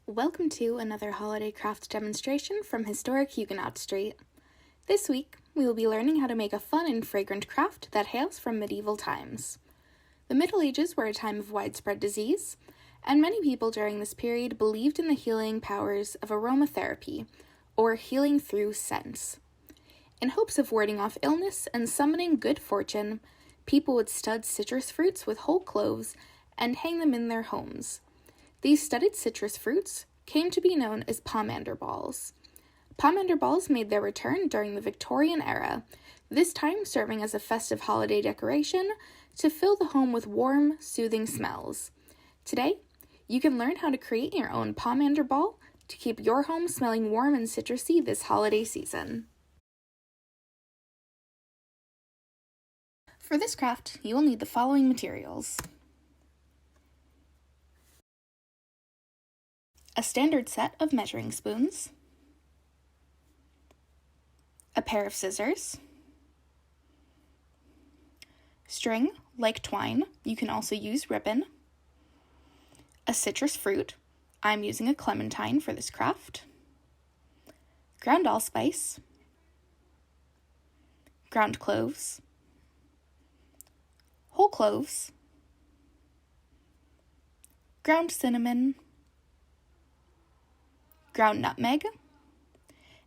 Welcome to another holiday craft demonstration from Historic Huguenot Street. This week, we will be learning how to make a fun and fragrant craft that hails from medieval times. The Middle Ages were a time of widespread disease, and many people during this period believed in the healing powers of aromatherapy, or healing through scents. In hopes of warding off illness and summoning good fortune, people would stud citrus fruits with whole cloves and hang them in their homes. These studded citrus fruits came to be known as pomander balls. Pomander balls made their return during the Victorian era, this time serving as a festive holiday decoration to fill the home with warm, soothing smells. Today, you can learn how to create your own pomander ball to keep your home smelling warm and citrusy this holiday season. For this craft, you will need the following materials: a standard set of measuring spoons, a pair of scissors, string, like twine, you can also use ribbon, a citrus fruit, I'm using a clementine for this craft, ground allspice, ground cloves, whole cloves, ground cinnamon, ground nutmeg,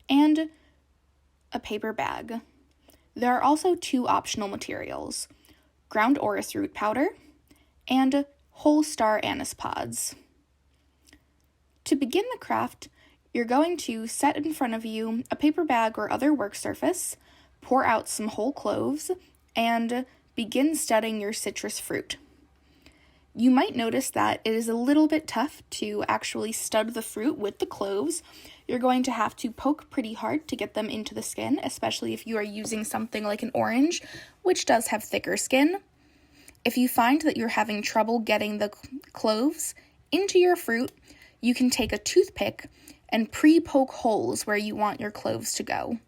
and a paper bag. There are also two optional materials: ground orris root powder and whole star anise pods. To begin the craft, you're going to set in front of you a paper bag or other work surface, pour out some whole cloves, and begin studding your citrus fruit. You might notice that it is a little bit tough to actually stud the fruit with the cloves. You're going to have to poke pretty hard to get them into the skin, especially if you are using something like an orange, which does have thicker skin. If you find that you're having trouble getting the cloves into your fruit, you can take a toothpick and pre-poke holes where you want your cloves to go.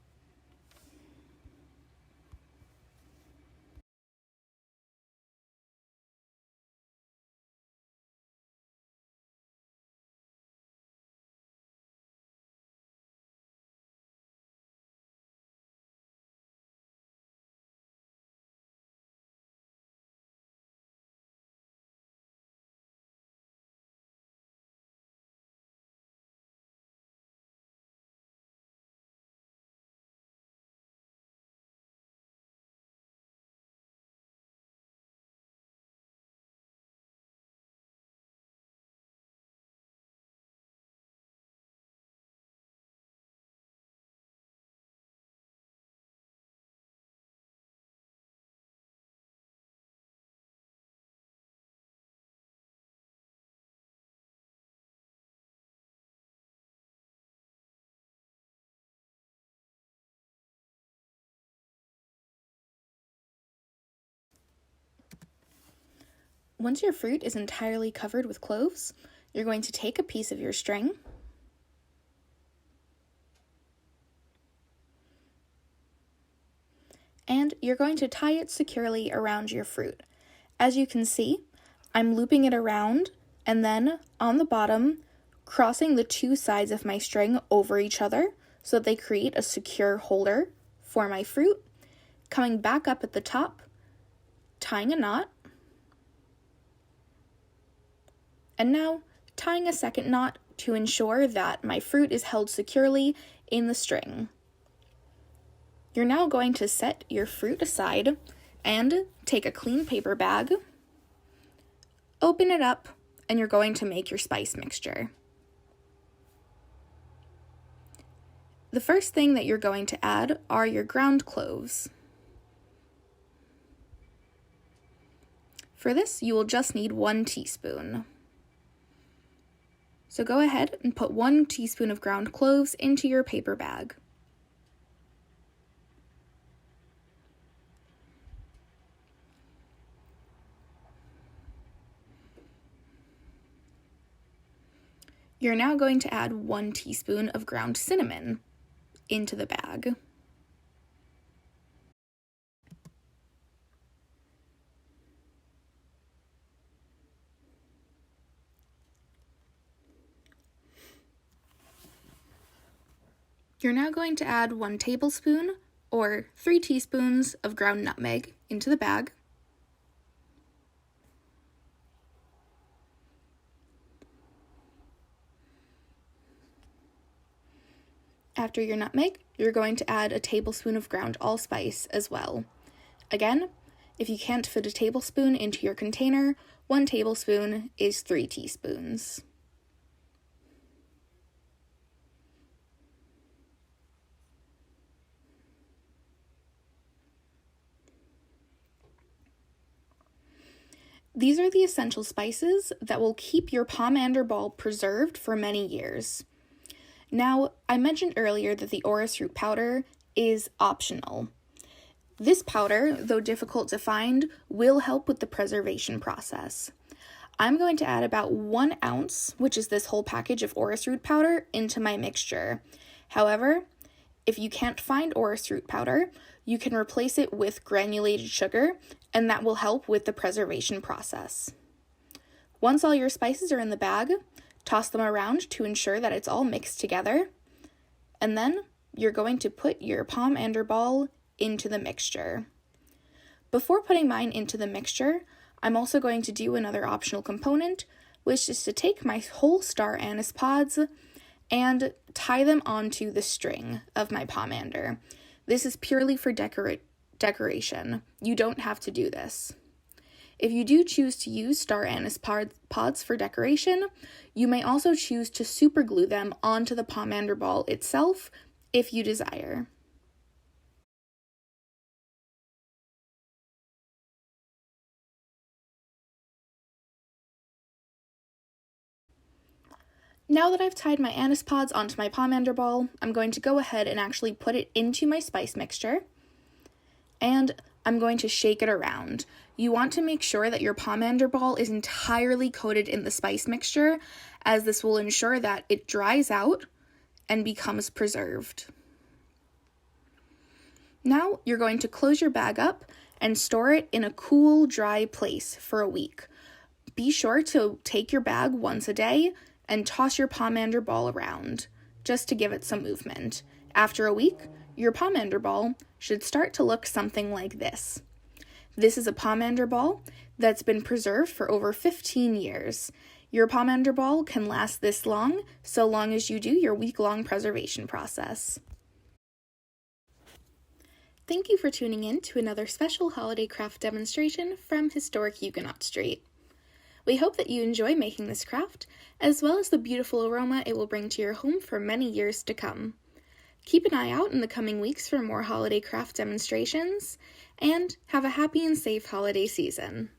Once your fruit is entirely covered with cloves, you're going to take a piece of your string and you're going to tie it securely around your fruit. As you can see, I'm looping it around and then on the bottom, crossing the two sides of my string over each other so that they create a secure holder for my fruit, coming back up at the top, tying a knot, and now tying a second knot to ensure that my fruit is held securely in the string. You're now going to set your fruit aside and take a clean paper bag, open it up, and you're going to make your spice mixture. The first thing that you're going to add are your ground cloves. For this, you will just need 1 teaspoon. So go ahead and put 1 teaspoon of ground cloves into your paper bag. You're now going to add 1 teaspoon of ground cinnamon into the bag. You're now going to add 1 tablespoon or 3 teaspoons of ground nutmeg into the bag. After your nutmeg, you're going to add a tablespoon of ground allspice as well. Again, if you can't fit a tablespoon into your container, 1 tablespoon is 3 teaspoons. These are the essential spices that will keep your pomander ball preserved for many years. Now, I mentioned earlier that the orris root powder is optional. This powder, though difficult to find, will help with the preservation process. I'm going to add about 1 ounce, which is this whole package of orris root powder, into my mixture. However, if you can't find orris root powder, you can replace it with granulated sugar, and that will help with the preservation process. Once all your spices are in the bag, toss them around to ensure that it's all mixed together, and then you're going to put your pomander ball into the mixture. Before putting mine into the mixture, I'm also going to do another optional component, which is to take my whole star anise pods and tie them onto the string of my pomander. This is purely for decoration. You don't have to do this. If you do choose to use star anise pods for decoration, you may also choose to superglue them onto the pomander ball itself if you desire. Now that I've tied my anise pods onto my pomander ball, I'm going to go ahead and actually put it into my spice mixture, and I'm going to shake it around. You want to make sure that your pomander ball is entirely coated in the spice mixture, as this will ensure that it dries out and becomes preserved. Now you're going to close your bag up and store it in a cool, dry place for a week. Be sure to take your bag once a day and toss your pomander ball around, just to give it some movement. After a week, your pomander ball should start to look something like this. This is a pomander ball that's been preserved for over 15 years. Your pomander ball can last this long, so long as you do your week-long preservation process. Thank you for tuning in to another special holiday craft demonstration from Historic Huguenot Street. We hope that you enjoy making this craft, as well as the beautiful aroma it will bring to your home for many years to come. Keep an eye out in the coming weeks for more holiday craft demonstrations, and have a happy and safe holiday season.